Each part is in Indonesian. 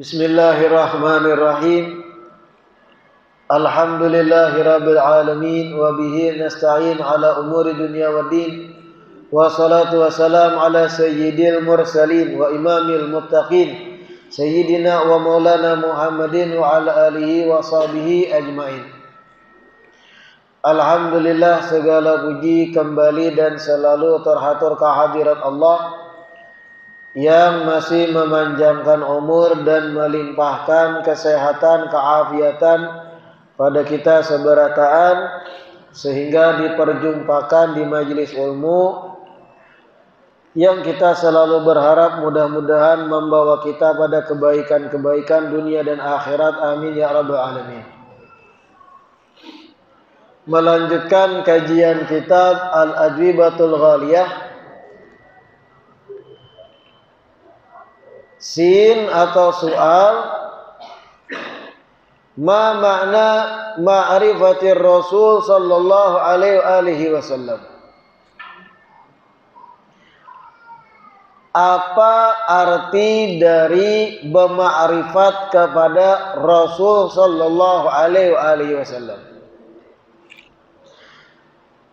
Bismillahirrahmanirrahim. Alhamdulillahirabbil alamin wa bihi nasta'in ala umuri dunya waddin. Wassalatu wassalamu ala sayyidil mursalin wa imamil muttaqin sayyidina wa maulana Muhammadin wa ala alihi wa sahbihi ajmain. Alhamdulillah, segala puji kembali dan selalu terhatur kehadirat Allah yang masih memanjangkan umur dan melimpahkan kesehatan, keafiatan pada kita seberataan, sehingga diperjumpakan di majelis ilmu yang kita selalu berharap mudah-mudahan membawa kita pada kebaikan-kebaikan dunia dan akhirat. Amin ya rabbal alamin. Melanjutkan kajian kitab Al-Ajwibatul Ghaliyah, sin atau soal, ma makna ma'rifatir Rasul sallallahu alaihi wasallam. Apa arti dari bermakrifat kepada Rasul sallallahu alaihi wasallam?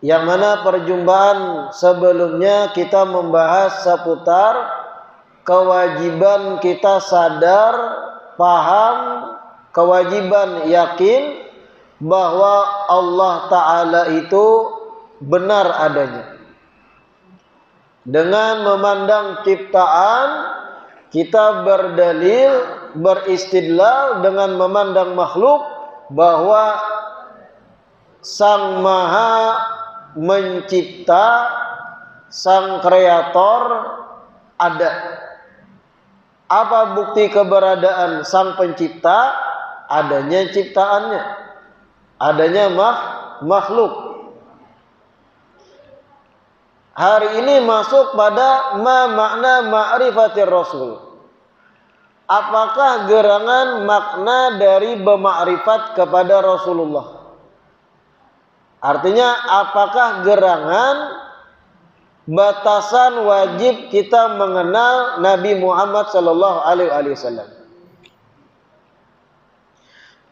Yang mana perjumpaan sebelumnya kita membahas seputar kewajiban kita sadar, paham, kewajiban yakin bahwa Allah Ta'ala itu benar adanya. Dengan memandang ciptaan, kita berdalil, beristidlal dengan memandang makhluk bahwa Sang Maha Mencipta, Sang Kreator ada. Apa bukti keberadaan Sang Pencipta? Adanya ciptaannya, adanya makhluk. Hari ini masuk pada makna ma'rifatir Rasul. Apakah gerangan makna dari bermakrifat kepada Rasulullah? Artinya apakah gerangan batasan wajib kita mengenal Nabi Muhammad sallallahu alaihi wasallam?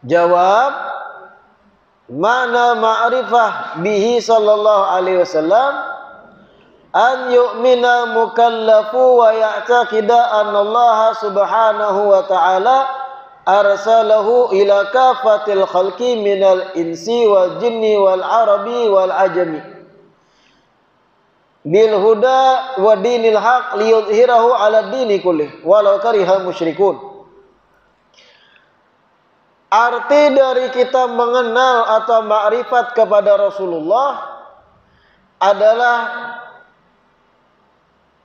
Jawab, makna ma'rifah bihi sallallahu alaihi wasallam an yu'mina mukallafu wa ya'taqida anna Allah subhanahu wa ta'ala arsalahu ila kafatil khalqi minal insi wal jinni wal arabi wal ajami bil huda wa dinil haq liyudhhirahu ala dini kullih walau karihal musyrikun. Arti dari kita mengenal atau ma'rifat kepada Rasulullah adalah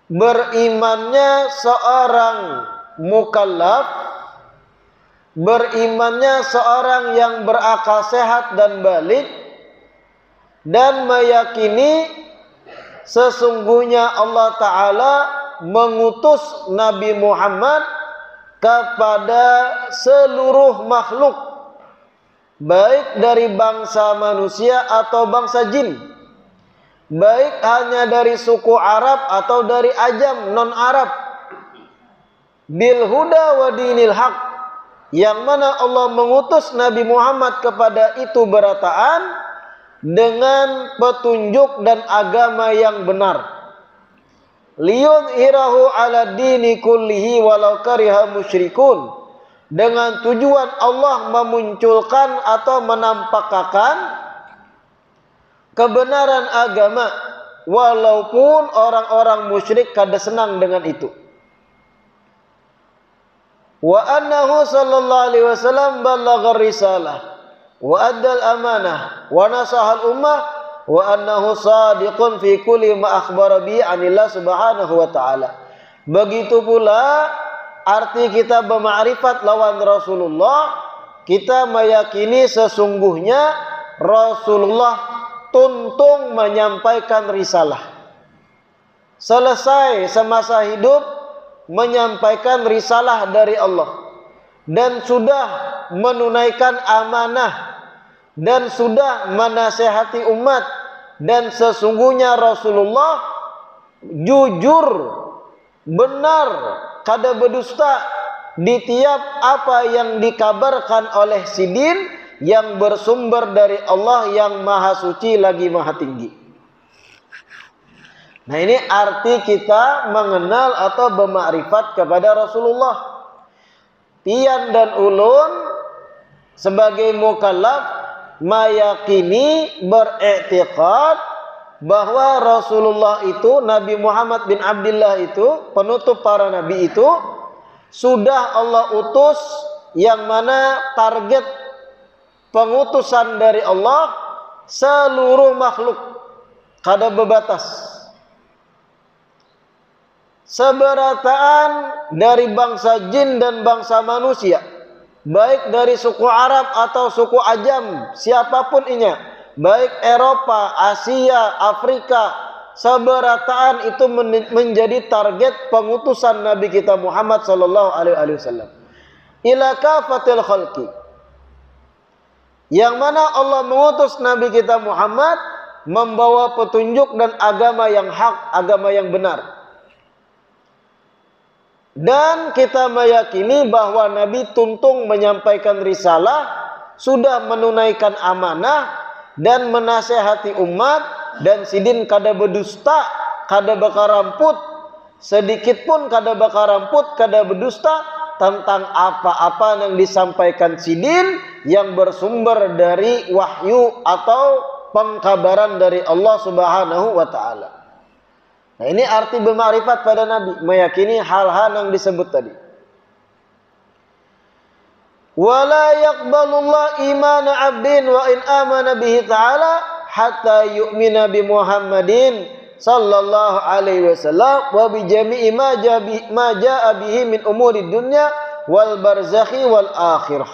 berimannya seorang mukallaf, berimannya seorang yang berakal sehat dan balik, dan meyakini sesungguhnya Allah Ta'ala mengutus Nabi Muhammad kepada seluruh makhluk, baik dari bangsa manusia atau bangsa jin, baik hanya dari suku Arab atau dari ajam non-Arab, bil huda wa dinil haq, yang mana Allah mengutus Nabi Muhammad kepada itu berataan dengan petunjuk dan agama yang benar. Liyudhhirahu ala dini kullihi walau kariha musyrikun, dengan tujuan Allah memunculkan atau menampakkan kebenaran agama walaupun orang-orang musyrik kada senang dengan itu. Wa annahu sallallahu alaihi wasallam ballagha risalah wa addal amanah wa nasahal ummah wa annahu sadiqun fi kulli ma akhbara bi anillah subhanahu wa ta'ala. Begitu pula arti kita bermakrifat lawan Rasulullah, kita meyakini sesungguhnya Rasulullah tuntung menyampaikan risalah, selesai semasa hidup menyampaikan risalah dari Allah, dan sudah menunaikan amanah, dan sudah menasihati umat, dan sesungguhnya Rasulullah jujur, benar, kada berdusta, di tiap apa yang dikabarkan oleh sidin yang bersumber dari Allah yang maha suci lagi maha tinggi. Nah, ini arti kita mengenal atau bermakrifat kepada Rasulullah. Tian dan ulun sebagai mukallaf meyakini, beriktikad bahwa Rasulullah itu, Nabi Muhammad bin Abdullah itu, penutup para nabi itu, sudah Allah utus, yang mana target pengutusan dari Allah seluruh makhluk kada berbatas. Seberataan dari bangsa jin dan bangsa manusia, baik dari suku Arab atau suku Ajam, siapapun inya, baik Eropa, Asia, Afrika, seberataan itu menjadi target pengutusan Nabi kita Muhammad sallallahu alaihi wasallam ila kafatil khalqi, yang mana Allah mengutus Nabi kita Muhammad membawa petunjuk dan agama yang hak, agama yang benar. Dan kita meyakini bahwa Nabi tuntung menyampaikan risalah, sudah menunaikan amanah dan menasehati umat, dan sidin kada berdusta, kada bakaramput, sedikit pun kada bakaramput, kada berdusta tentang apa-apa yang disampaikan sidin yang bersumber dari wahyu atau pengkabaran dari Allah Subhanahu wa taala. Nah, ini arti bermakrifat pada Nabi, meyakini hal-hal yang disebut tadi. Wala yaqbalullah imana 'abdin wa in amana bihi ta'ala hatta yu'mina bi Muhammadin sallallahu alaihi wasallam wa bi jami'i ma jaa'a bihi min umuri dunya wal barzakhi wal akhirah.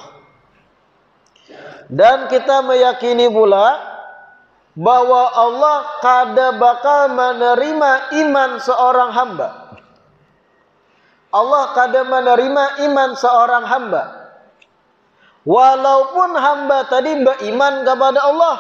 Dan kita meyakini pula bahwa Allah kada bakal menerima iman seorang hamba. Allah kada menerima iman seorang hamba, walaupun hamba tadi beriman kepada Allah,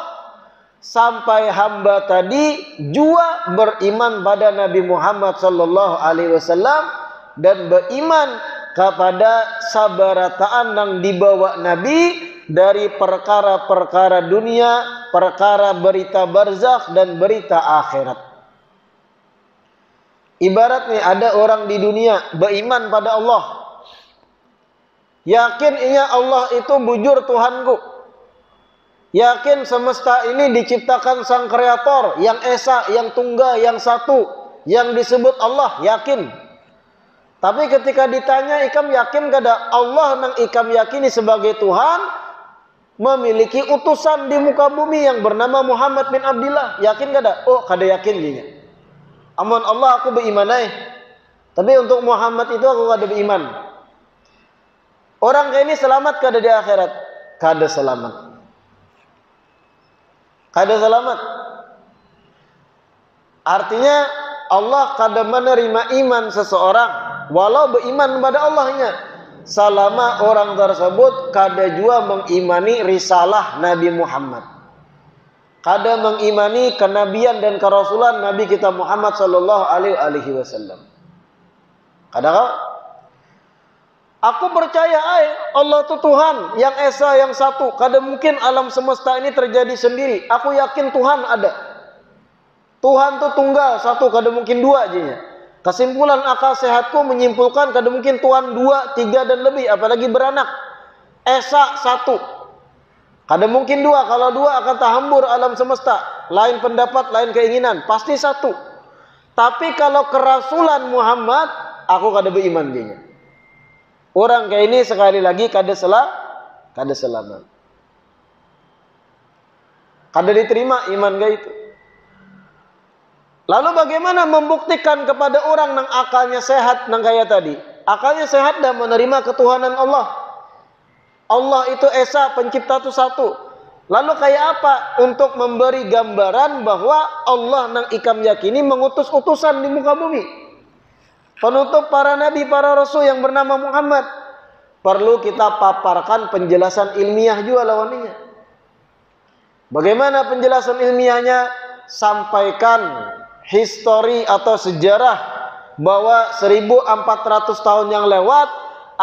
sampai hamba tadi jua beriman pada Nabi Muhammad sallallahu alaihi wasallam dan beriman kepada sabarataan yang dibawa Nabi dari perkara-perkara dunia, perkara berita barzakh dan berita akhirat. Ibaratnya ada orang di dunia beriman pada Allah, yakin inya Allah itu bujur Tuhanku, yakin semesta ini diciptakan sang kreator yang esa, yang tunggal, yang satu, yang disebut Allah, yakin. Tapi ketika ditanya, ikam yakin kada Allah nang ikam yakini sebagai Tuhan memiliki utusan di muka bumi yang bernama Muhammad bin Abdullah, yakin kada? Oh, kada yakin dia. Amun Allah aku beriman tapi untuk Muhammad itu aku kada beriman. Orang kayak ini selamat kada di akhirat? Kada selamat. Kada selamat. Artinya Allah kada menerima iman seseorang walau beriman kepada Allahnya, selama orang tersebut kada jua mengimani risalah Nabi Muhammad, kada mengimani kenabian dan kerasulan Nabi kita Muhammad sallallahu alaihi wasallam. Kadang aku percaya Allah itu Tuhan yang esa, yang satu, kada mungkin alam semesta ini terjadi sendiri. Aku yakin Tuhan ada. Tuhan itu tunggal, satu, kada mungkin dua aja. Kesimpulan akal sehatku menyimpulkan kada mungkin Tuhan dua, tiga dan lebih, apalagi beranak. Esa satu, kada mungkin dua. Kalau dua akan terhambur alam semesta. Lain pendapat, lain keinginan, pasti satu. Tapi kalau kerasulan Muhammad, aku kada beriman dia. Orang kayak ini sekali lagi kada selamat. Kada diterima iman kayak itu. Lalu bagaimana membuktikan kepada orang yang akalnya sehat nang kaya tadi? Akalnya sehat dan menerima ketuhanan Allah. Allah itu esa, pencipta itu satu. Lalu kayak apa untuk memberi gambaran bahwa Allah nang ikam yakini mengutus utusan di muka bumi, penutup para nabi, para rasul yang bernama Muhammad? Perlu kita paparkan penjelasan ilmiah juga lawannya. Bagaimana penjelasan ilmiahnya? Sampaikan histori atau sejarah bahwa 1400 tahun yang lewat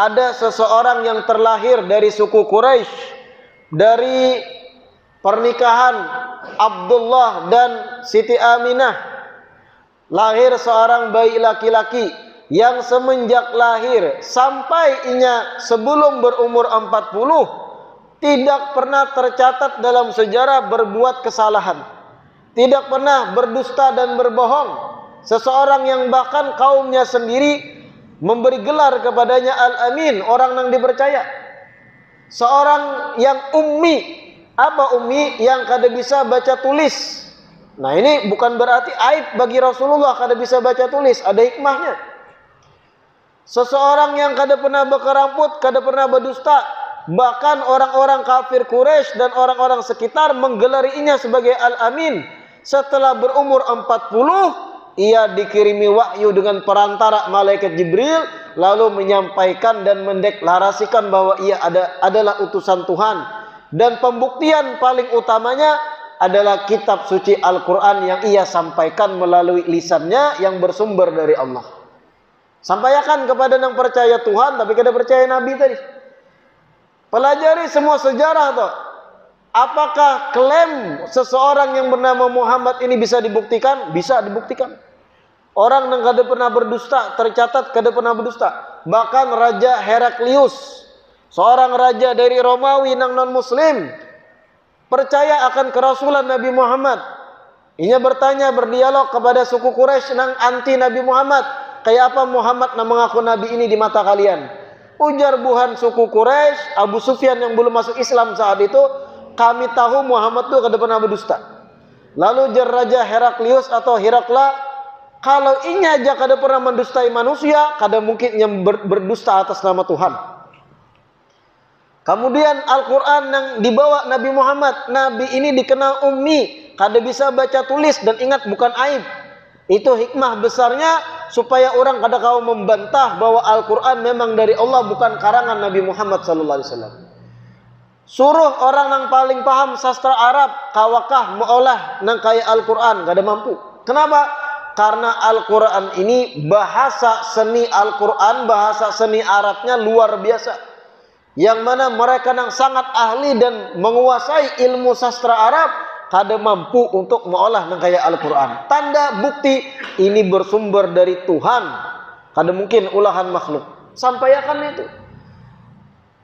ada seseorang yang terlahir dari suku Quraisy, dari pernikahan Abdullah dan Siti Aminah, lahir seorang bayi laki-laki yang semenjak lahir sampai inya sebelum berumur 40 tidak pernah tercatat dalam sejarah berbuat kesalahan, tidak pernah berdusta dan berbohong. Seseorang yang bahkan kaumnya sendiri memberi gelar kepadanya Al-Amin, orang yang dipercaya. Seorang yang ummi. Apa ummi? Yang kada bisa baca tulis. Nah, ini bukan berarti aib bagi Rasulullah kada bisa baca tulis, ada hikmahnya. Seseorang yang kada pernah berkerambut, kada pernah berdusta, bahkan orang-orang kafir Quraisy dan orang-orang sekitar menggelarinya sebagai Al-Amin. Setelah berumur 40, ia dikirimi wahyu dengan perantara malaikat Jibril, lalu menyampaikan dan mendeklarasikan bahwa ia adalah utusan Tuhan. Dan pembuktian paling utamanya adalah kitab suci Al-Quran yang ia sampaikan melalui lisannya yang bersumber dari Allah. Sampaikan kepada yang percaya Tuhan tapi kada percaya Nabi tadi. Pelajari semua sejarah toh. Apakah klaim seseorang yang bernama Muhammad ini bisa dibuktikan? Bisa dibuktikan. Orang yang kada pernah berdusta tercatat kada pernah berdusta. Bahkan Raja Heraklius, seorang raja dari Romawi yang non-muslim, percaya akan kerasulan Nabi Muhammad. Ia bertanya, berdialog kepada suku Quraisy yang anti Nabi Muhammad. Kayak apa Muhammad yang mengaku Nabi ini di mata kalian? Ujar buhan suku Quraisy, Abu Sufyan yang belum masuk Islam saat itu, kami tahu Muhammad itu kada pernah berdusta. Lalu jar Raja Heraklius atau Herakla, kalau inya aja kada pernah mendustai manusia, kada mungkin yang berdusta atas nama Tuhan. Kemudian Al-Quran yang dibawa Nabi Muhammad, Nabi ini dikenal ummi, kada bisa baca tulis, dan ingat bukan aib. Itu hikmah besarnya supaya orang kada kau membantah bahwa Al-Quran memang dari Allah, bukan karangan Nabi Muhammad SAW. Suruh orang yang paling paham sastra Arab, kawakah meolah nang kaya Al-Quran, kada mampu. Kenapa? Karena Al-Quran ini bahasa seni Al-Quran, bahasa seni Arabnya luar biasa. Yang mana mereka yang sangat ahli dan menguasai ilmu sastra Arab kada mampu untuk mengolah nang kaya Al-Quran. Tanda bukti ini bersumber dari Tuhan, kada mungkin ulahan makhluk. Sampaikan itu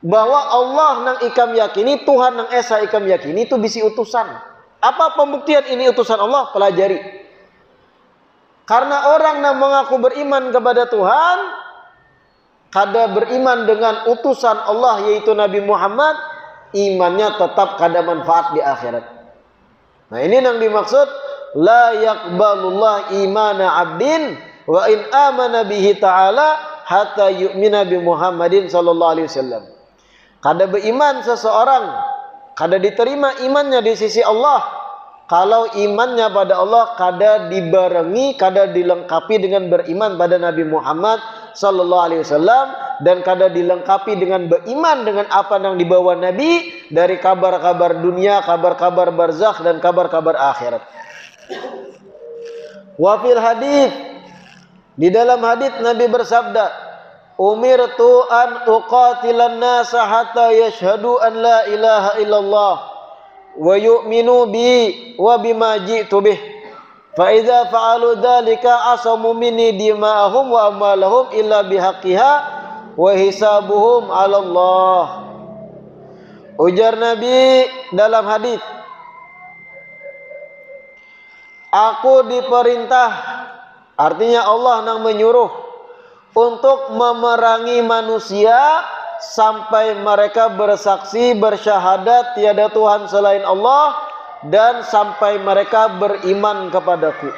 bahwa Allah nang ikam yakini, Tuhan nang esa ikam yakini itu bisi utusan. Apa pembuktian ini utusan Allah? Pelajari. Karena orang yang mengaku beriman kepada Tuhan, kada beriman dengan utusan Allah yaitu Nabi Muhammad, imannya tetap kada manfaat di akhirat. Nah, ini yang dimaksud la yaqbalullah imana abdin wa in amana bihi ta'ala hatta yu'mina bi Muhammadin sallallahu alaihi wasallam. Kada beriman seseorang, kada diterima imannya di sisi Allah kalau imannya pada Allah kada dibarengi, kada dilengkapi dengan beriman pada Nabi Muhammad sallallahu alaihi wasallam, dan kada dilengkapi dengan beriman dengan apa yang dibawa Nabi dari kabar-kabar dunia, kabar-kabar barzakh dan kabar-kabar akhirat. Wa fil hadits, di dalam hadits Nabi bersabda, umirtu an uqatilan nasa hatta yashhadu an la ilaha illallah wa yu'minu bi wa bima ji'tu bih fa idza fa'alu dzalika asamu minni dima'ahum wa amwalahum illa bihaqqiha wa hisabuhum 'ala Allah. Ujar Nabi dalam hadis, aku diperintah, artinya Allah yang menyuruh untuk memerangi manusia sampai mereka bersaksi bersyahadat tiada Tuhan selain Allah dan sampai mereka beriman kepadaku.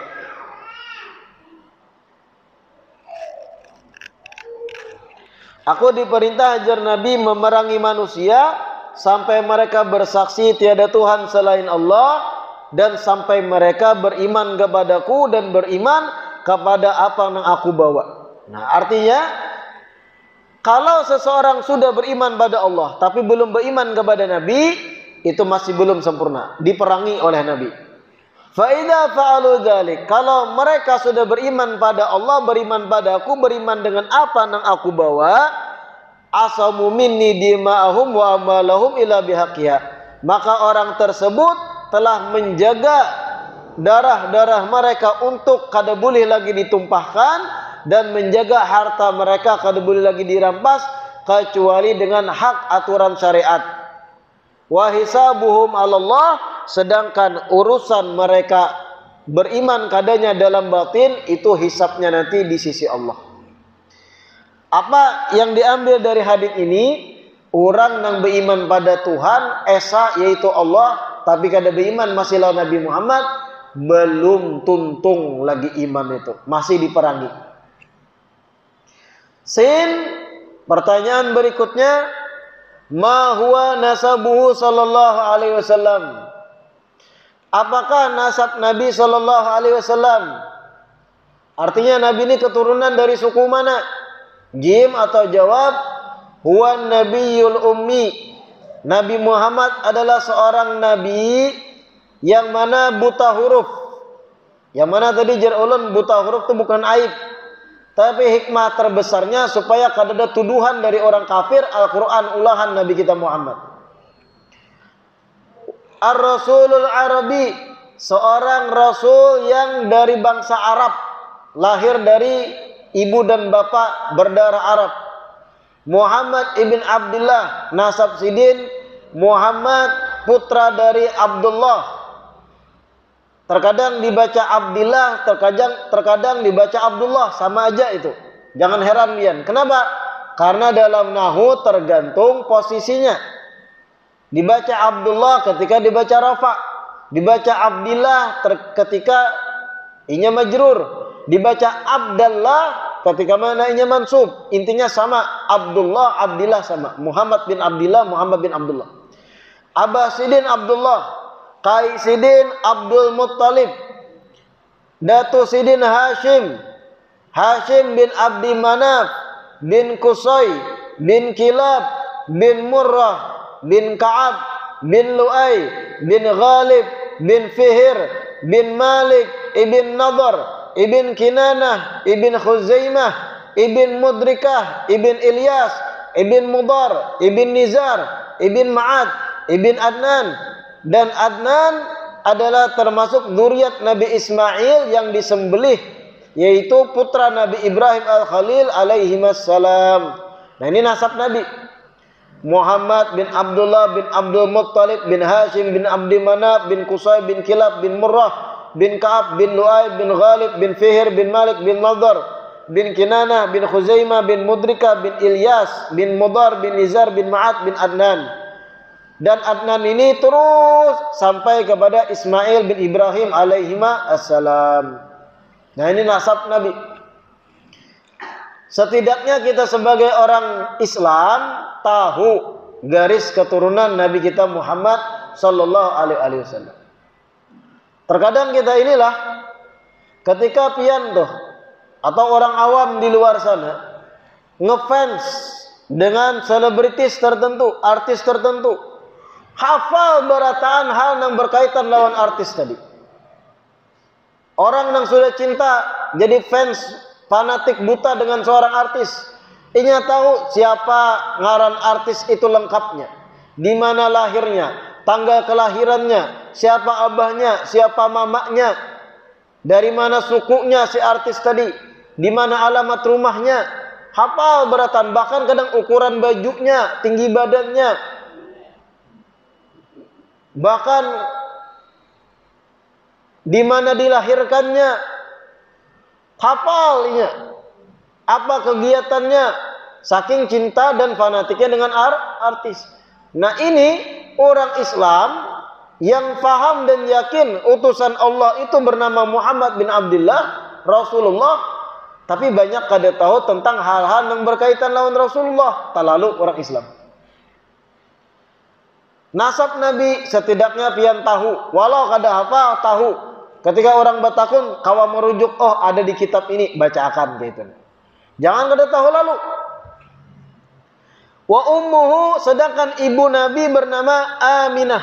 Aku diperintah ajar Nabi memerangi manusia sampai mereka bersaksi tiada Tuhan selain Allah dan sampai mereka beriman kepadaku dan beriman kepada apa yang aku bawa. Nah, artinya kalau seseorang sudah beriman pada Allah tapi belum beriman kepada Nabi, itu masih belum sempurna, diperangi oleh Nabi. Fa idza fa'alu dzalik, kalau mereka sudah beriman pada Allah, beriman pada aku, beriman dengan apa yang aku bawa, asamu minni dima'ahum wa amalahum ila bihaqqiha. Maka orang tersebut telah menjaga darah-darah mereka untuk kada boleh lagi ditumpahkan, dan menjaga harta mereka kada boleh lagi dirampas kecuali dengan hak aturan syariat. Wa hisabuhum 'alallah, sedangkan urusan mereka beriman kadanya dalam batin itu hisabnya nanti di sisi Allah. Apa yang diambil dari hadis ini? Orang yang beriman pada Tuhan esa yaitu Allah, tapi kada beriman masih lawan Nabi Muhammad, belum tuntung lagi iman itu, masih diperangi. Sin, pertanyaan berikutnya, ma huwa nasabuhu sallallahu alaihi wasallam? Apakah nasab Nabi sallallahu alaihi wasallam? Artinya Nabi ini keturunan dari suku mana? Jim atau jawab, huwa nabiyul ummi. Nabi Muhammad adalah seorang nabi yang mana buta huruf. Yang mana tadi jar ulun buta huruf itu bukan aib, tapi hikmah terbesarnya supaya kada ada tuduhan dari orang kafir Al-Quran ulahan Nabi kita Muhammad. Ar-Rasulul Arabi, seorang Rasul yang dari bangsa Arab, lahir dari ibu dan bapak berdarah Arab. Muhammad ibn Abdullah, nasab sidin Muhammad, putra dari Abdullah. Terkadang dibaca Abdillah, terkadang dibaca Abdullah, sama aja itu. Jangan heran pian. Kenapa? Karena dalam nahu tergantung posisinya. Dibaca Abdullah ketika dibaca rafa, dibaca Abdillah ketika inya majrur, dibaca Abdallah ketika mana inya mansub. Intinya sama, Abdullah, Abdillah sama. Muhammad bin Abdillah, Muhammad bin Abdullah. Abah Sidin Abdullah, Kai Sidin Abdul Muttalib, Datu Sidin Hashim, Hashim bin Abdi Manaf bin Qusay bin Kilab bin Murrah bin Ka'ab bin Lu'ay bin Ghalib bin Fihr bin Malik ibn Nadar ibn Kinanah ibn Khuzaimah ibn Mudrikah ibn Ilyas ibn Mudar ibn Nizar ibn Ma'ad ibn Adnan. Dan Adnan adalah termasuk zuriat Nabi Ismail yang disembelih, yaitu putra Nabi Ibrahim Al-Khalil alaihi wassalam. Nah ini nasab Nabi. Muhammad bin Abdullah bin Abdul Muttalib bin Hashim bin Abdi Manaf bin Qusay bin Kilab bin Murrah bin Ka'ab bin Lu'ay bin Ghalib bin Fihr bin Malik bin Nadar bin Kinanah bin Khuzaimah bin Mudrika bin Ilyas bin Mudar bin Nizar bin Ma'ad bin Adnan. Dan Adnan ini terus sampai kepada Ismail bin Ibrahim alaihima assalam. Nah ini nasab Nabi. Setidaknya kita sebagai orang Islam tahu garis keturunan Nabi kita Muhammad sallallahu alaihi wasallam. Terkadang kita inilah ketika pian tuh atau orang awam di luar sana ngefans dengan selebritis tertentu, artis tertentu, hafal berataan hal yang berkaitan lawan artis tadi. Orang yang sudah cinta jadi fans fanatik buta dengan seorang artis, inya tahu siapa ngaran artis itu lengkapnya, di mana lahirnya, tanggal kelahirannya, siapa abahnya, siapa mamanya, dari mana sukunya si artis tadi, di mana alamat rumahnya, hafal berataan, bahkan kadang ukuran bajunya, tinggi badannya, bahkan di mana dilahirkannya, hafalnya, apa kegiatannya, saking cinta dan fanatiknya dengan artis. Nah ini orang Islam yang faham dan yakin utusan Allah itu bernama Muhammad bin Abdullah Rasulullah, tapi banyak kada tahu tentang hal-hal yang berkaitan lawan Rasulullah. Terlalu orang Islam. Nasab Nabi setidaknya pian tahu, walau kada hafal tahu. Ketika orang bertakun, kawa merujuk, oh ada di kitab ini, baca akan gitu. Jangan kada tahu lalu. Wa ummuhu, sedangkan ibu Nabi bernama Aminah.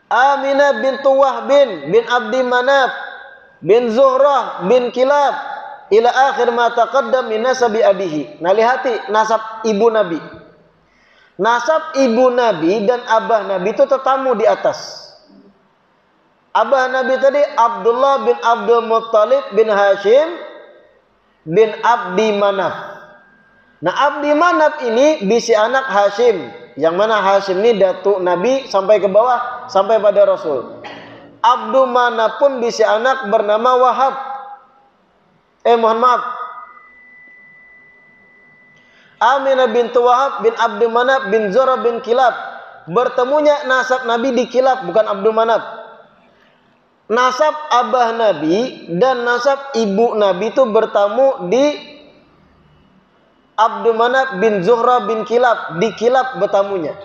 Aminah bintu Wahbin bin Abdi Manaf bin Zuhrah bin Kilab ila akhir ma taqaddam min nasabi abihi. Nah, lihati nasab ibu Nabi. Nasab ibu Nabi dan abah Nabi itu tetamu di atas. Abah Nabi tadi Abdullah bin Abdul Muttalib bin Hashim bin Abdi Manaf. Nah, Abdi Manaf ini bisi anak Hashim, yang mana Hashim ini datuk Nabi sampai ke bawah sampai pada Rasul. Abdu Manaf pun bisi anak bernama Wahab. Mohon maaf. Aminah bintu Wahab bin Abdi Manaf bin Zura bin Kilab. Bertemunya nasab Nabi di Kilab, bukan Abdu Manaf. Nasab abah Nabi dan nasab ibu Nabi itu bertemu di Abdul Manaf bin Zuhra bin Kilab. Di Kilab bertamunya.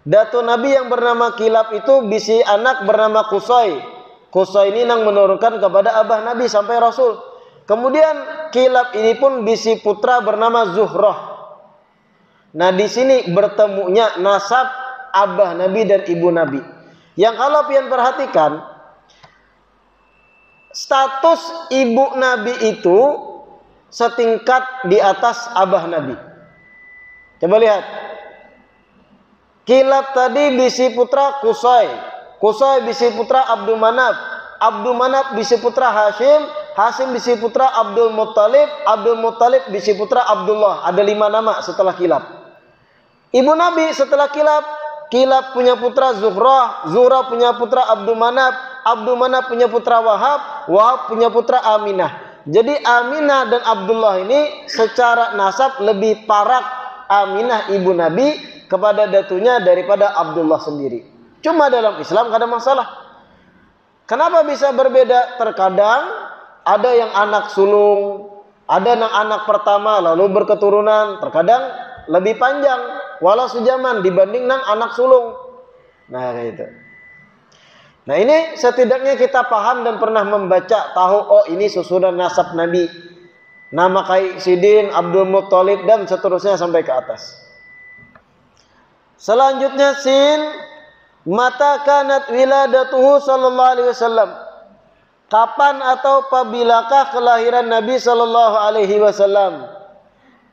Datu Nabi yang bernama Kilab itu bisi anak bernama Qusay. Qusay ini yang menurunkan kepada abah Nabi sampai Rasul. Kemudian Kilab ini pun bisi putra bernama Zuhrah. Nah, di sini bertemunya nasab abah Nabi dan ibu Nabi. Yang kalau pian perhatikan, status ibu Nabi itu setingkat di atas abah Nabi. Coba lihat. Kilab tadi bisi putra Qusay. Qusay bisi putra Abdul Manaf. Abdul Manaf bisi putra Hashim. Hashim bisi putra Abdul Muttalib. Abdul Muttalib bisi putra Abdullah. Ada 5 nama setelah Kilab. Ibu Nabi setelah Kilab. Kilab punya putra Zuhrah. Zuhrah punya putra Abdul Manaf. Abdul Manaf punya putra Wahab. Wahab punya putra Aminah. Jadi Aminah dan Abdullah ini secara nasab lebih parak Aminah ibu Nabi kepada datunya daripada Abdullah sendiri. Cuma dalam Islam gak ada masalah. Kenapa bisa berbeda? Terkadang ada yang anak sulung, ada yang anak pertama lalu berketurunan, terkadang lebih panjang walau sejaman dibanding nang anak sulung. Nah, kayak gitu. Nah, ini setidaknya kita paham dan pernah membaca, tahu oh ini susunan nasab Nabi. Nama Kai Sidin, Abdul Muttalib dan seterusnya sampai ke atas. Selanjutnya sin, mata kanat wiladatuhu sallallahu alaihi wasallam. Kapan atau apabillakah kelahiran Nabi sallallahu alaihi wasallam?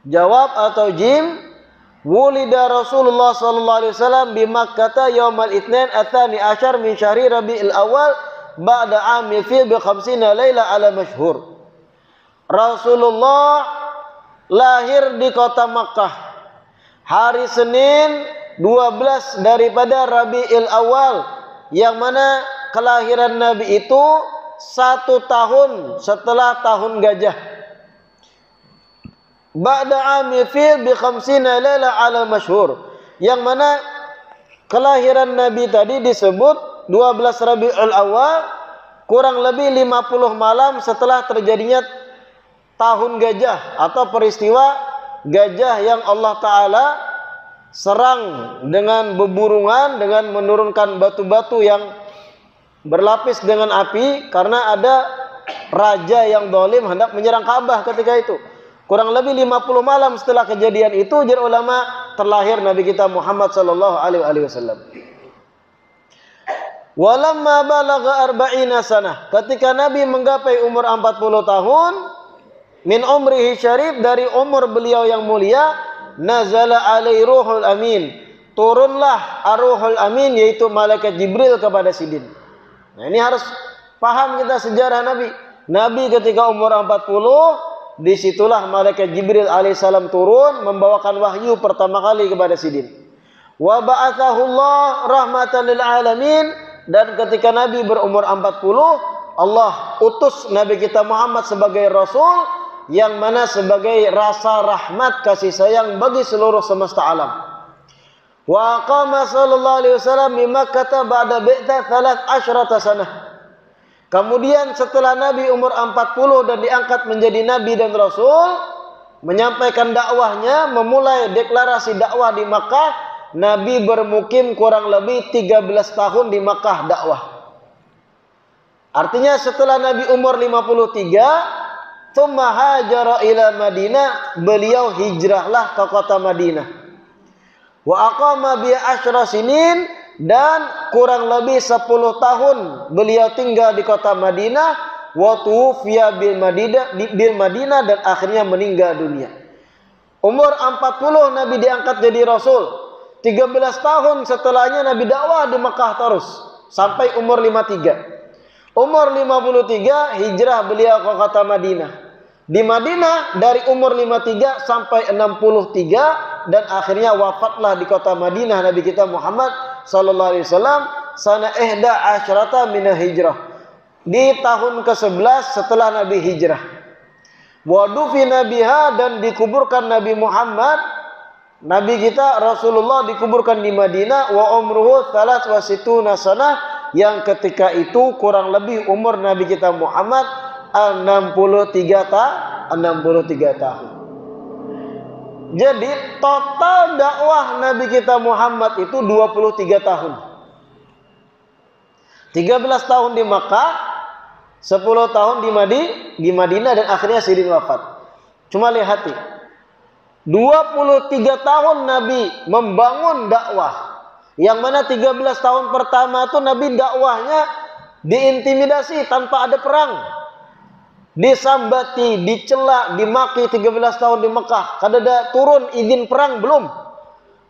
Jawab atau jim, wulida Rasulullah sallallahu alaihi wasallam bi Makkah yaumal Itsnain atsani asyar min syahri Rabiul Awal ba'da 'ami fi bi 50 laila ala masyhur. Rasulullah lahir di kota Makkah hari Senin 12 daripada Rabiul Awal, yang mana kelahiran Nabi itu 1 tahun setelah tahun gajah. Ba'da 'ami fil bi 50 laila 'ala masyhur, yang mana kelahiran Nabi tadi disebut 12 Rabiul Awal, kurang lebih 50 malam setelah terjadinya tahun gajah atau peristiwa gajah yang Allah Ta'ala serang dengan beburungan, dengan menurunkan batu-batu yang berlapis dengan api karena ada raja yang zalim hendak menyerang Ka'bah ketika itu. Kurang lebih 50 malam setelah kejadian itu, jar ulama, terlahir Nabi kita Muhammad sallallahu alaihi wasallam. Walamma balagha 40 sanah, ketika Nabi menggapai umur 40 tahun, min umrihi syarif, dari umur beliau yang mulia, nazala alaihi ruhul amin, turunlah ar-ruhul amin, yaitu malaikat Jibril kepada Sidin. Nah, ini harus paham kita sejarah Nabi. Nabi ketika umur 40, disitulah malaikat Jibril alaihissalam turun membawakan wahyu pertama kali kepada Sidin. Wa ba'athahu Allah rahmatan lil alamin, dan ketika Nabi berumur 40, Allah utus Nabi kita Muhammad sebagai Rasul, yang mana sebagai rasa rahmat kasih sayang bagi seluruh semesta alam. Wa qama sallallahu alaihi wasallam di Makkah ba'da bi'tsah 13 sanah. Kemudian setelah Nabi umur 40 dan diangkat menjadi Nabi dan Rasul, menyampaikan dakwahnya, memulai deklarasi dakwah di Makkah, Nabi bermukim kurang lebih 13 tahun di Makkah dakwah. Artinya setelah Nabi umur 53, tsumma hajara ila Madinah, beliau hijrahlah ke kota Madinah. Wa aqama bi asyra sinin, dan kurang lebih 10 tahun beliau tinggal di kota Madinah. wa tuwfiya bil Madinah dan akhirnya meninggal dunia. Umur 40 Nabi diangkat jadi Rasul. 13 tahun setelahnya Nabi dakwah di Mekah terus sampai umur 53. Umur 53 hijrah beliau ke kota Madinah. Di Madinah dari umur 53 sampai 63 dan akhirnya wafatlah di kota Madinah Nabi kita Muhammad sallallahu alaihi wasallam sana 11 minal hijrah. Di tahun ke-11 setelah Nabi hijrah. Wa dufina biha dan dikuburkan Nabi Muhammad, Nabi kita Rasulullah dikuburkan di Madinah wa umruhu 63 sanah, yang ketika itu kurang lebih umur Nabi kita Muhammad 63 tahun. Jadi total dakwah Nabi kita Muhammad itu 23 tahun. 13 tahun di Makkah, 10 tahun di Madinah dan akhirnya Sidin wafat. Cuma lihat 23 tahun Nabi membangun dakwah. Yang mana 13 tahun pertama itu Nabi dakwahnya diintimidasi tanpa ada perang. Disambati, dicela, dimaki 13 tahun di Mekah. Kada turun izin perang belum.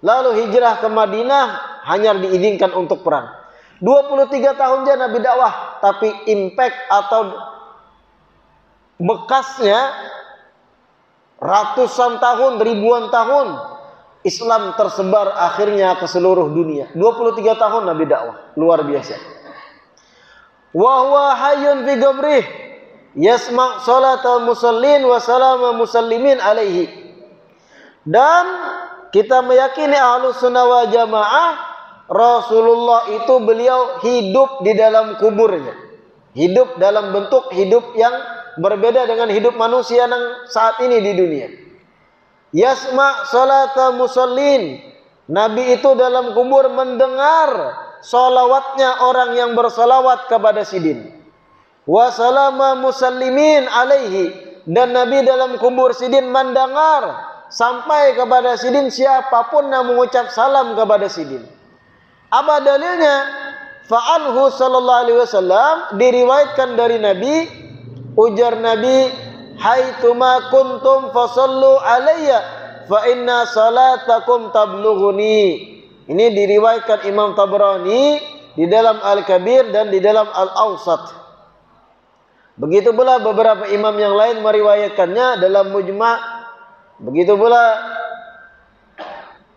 Lalu hijrah ke Madinah hanya diizinkan untuk perang. 23 tahun saja Nabi dakwah, tapi impact atau bekasnya ratusan tahun, ribuan tahun Islam tersebar akhirnya ke seluruh dunia. 23 tahun Nabi dakwah, luar biasa. Wa huwa hayyun fi qabrih yasma' salatal musallin wa salama musallimin alaihi. Dan kita meyakini Ahlus Sunnah wal Jamaah Rasulullah itu beliau hidup di dalam kuburnya. Hidup dalam bentuk hidup yang berbeda dengan hidup manusia yang saat ini di dunia. Yasma' salata musallin. Nabi itu dalam kubur mendengar salawatnya orang yang bersalawat kepada Sidin. Wa salama musallimin alaihi. Dan Nabi dalam kubur Sidin mendengar sampai kepada Sidin siapapun yang mengucap salam kepada Sidin. Apa dalilnya? Fa'anhu sallallahu alaihi wasallam diriwayatkan dari Nabi, ujar Nabi, haitsuma kuntum fasallu alayya fa inna salatakum tablughuni. Ini diriwayatkan Imam Tabrani di dalam Al-Kabir dan di dalam Al-Awsat. Begitu pula beberapa imam yang lain meriwayatkannya dalam Mujma'. Begitu pula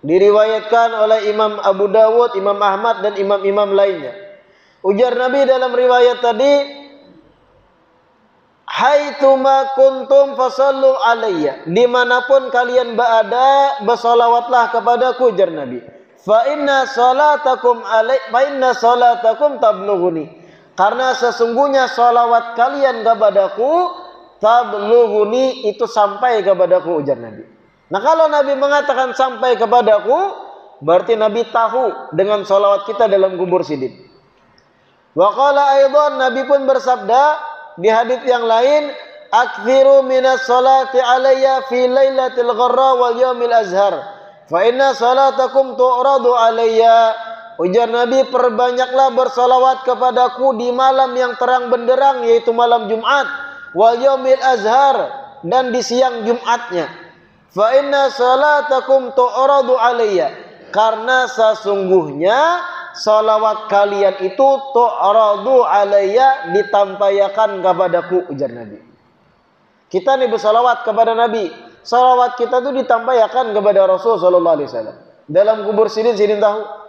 diriwayatkan oleh Imam Abu Dawud, Imam Ahmad dan imam-imam lainnya. Ujar Nabi dalam riwayat tadi, haitsuma kuntum fasallu alayya. Dimanapun kalian berada, bersolawatlah kepadaku, ujar Nabi. Fa inna salatakum tablughuni. Karena sesungguhnya solawat kalian kepadaku, tablughuni, itu sampai kepadaku, ujar Nabi. Nah kalau Nabi mengatakan sampai kepadaku, berarti Nabi tahu dengan salawat kita dalam kubur Sidin. Wa qala aidan, Nabi pun bersabda di hadits yang lain, aktsiru minas salati alayya fi lailatul gharra wal yaumil azhar fa inna salatakum tu'radu alayya. Ujar Nabi, perbanyaklah bersalawat kepadaku di malam yang terang benderang, yaitu malam Jumat, wal yaumil azhar, dan di siang Jumatnya. Fa inna salatakum tu'radu alayya. Karena sesungguhnya salawat kalian itu tu'radu alayya, ditampaikan kepadaku, ujar Nabi. Kita nih bersalawat kepada Nabi. Salawat kita itu ditampaikan kepada Rasul sallallahu alaihi wasallam. Dalam kubur Sidin tahu.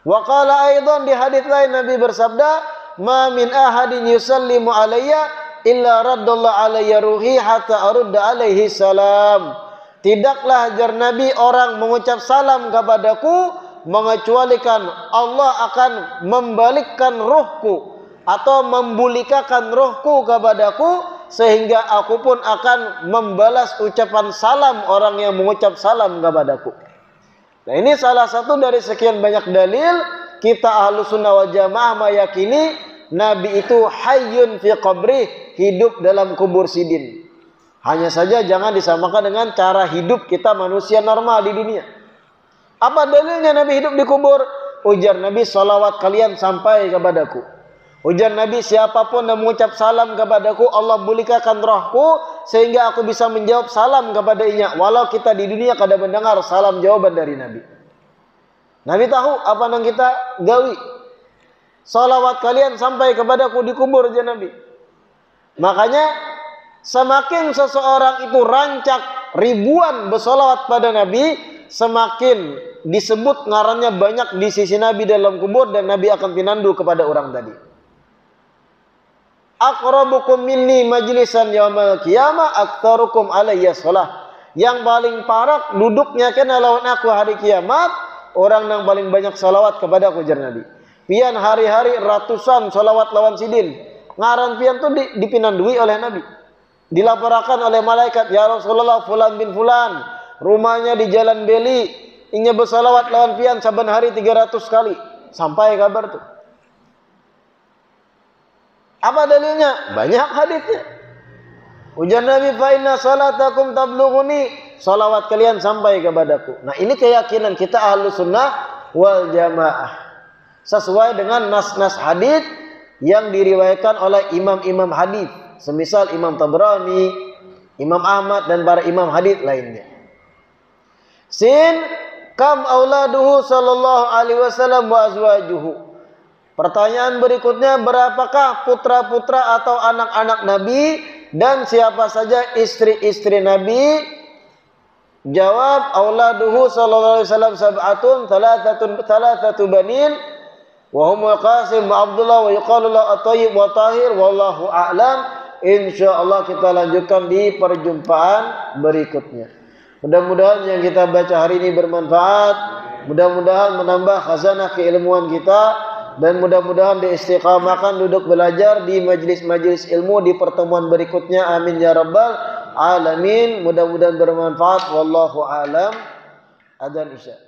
Wa qala aidan, di hadits lain Nabi bersabda, ma min ahadin yusallimu alayya illa raddallahu alayya ruhi hatta arudda alaihi salam. Tidaklah, ajar Nabi, orang mengucap salam kepadaku mengecualikan Allah akan membalikkan ruhku atau membulikakan ruhku kepadaku, sehingga aku pun akan membalas ucapan salam orang yang mengucap salam kepadaku. Nah ini salah satu dari sekian banyak dalil kita Ahlus Sunnah wal Jamaah meyakini Nabi itu hayyun fi qabri, hidup dalam kubur Sidin. Hanya saja jangan disamakan dengan cara hidup kita manusia normal di dunia. Apa dalilnya Nabi hidup di kubur? Ujar Nabi, salawat kalian sampai kepadaku. Ujar Nabi, siapapun yang mengucap salam kepadaku, Allah bukakan rohku sehingga aku bisa menjawab salam kepadanya. Walau kita di dunia kada mendengar salam jawaban dari Nabi. Nabi tahu apa yang kita gawi. Salawat kalian sampai kepadaku di kubur, aja Nabi. Makanya semakin seseorang itu rancak ribuan bersolawat pada Nabi, semakin disebut ngarannya banyak di sisi Nabi dalam kubur, dan Nabi akan pinandu kepada orang tadi. Aqrabukum minni majlisan yaumal qiyamah aktsarukum alayya shalah. Yang paling parah duduknya kena lawan aku hari kiamat, orang yang paling banyak salawat kepada aku, jar Nabi. Pian hari-hari ratusan salawat lawan sidin. Ngaran pian tu dipinandui oleh Nabi. Dilaporkan oleh malaikat, ya Rasulullah, fulan bin fulan, rumahnya di Jalan Beli, ingin bersalawat lawan pian saban hari 300 kali. Sampai kabar tu. Apa dalilnya? Banyak hadisnya. Ujar Nabi, fa inna salatakum tablughuni, salawat kalian sampai kepadaku. Nah, ini keyakinan kita Ahlus Sunnah wal Jamaah. Sesuai dengan nas-nas hadis yang diriwayatkan oleh imam-imam hadis, semisal Imam Tabrani, Imam Ahmad dan para imam hadis lainnya. Sin kam auladuhu sallallahu alaihi wasallam wa azwajuhu. Pertanyaan berikutnya, berapakah putra-putra atau anak-anak Nabi dan siapa saja istri-istri Nabi? Jawab, auladuhu sallallahu alaihi wasallam sab'atun thalathatu banin wa hum Qasim wa Abdullah wa yuqalu lahu At-Thayyib wa Tahir wallahu a'lam. Insyaallah kita lanjutkan di perjumpaan berikutnya. Mudah-mudahan yang kita baca hari ini bermanfaat, mudah-mudahan menambah khazanah keilmuan kita, dan mudah-mudahan diistiqamahkan duduk belajar di majlis-majlis ilmu di pertemuan berikutnya. Amin ya rabbal alamin. Mudah-mudahan bermanfaat. Wallahu alam. Adzan isya.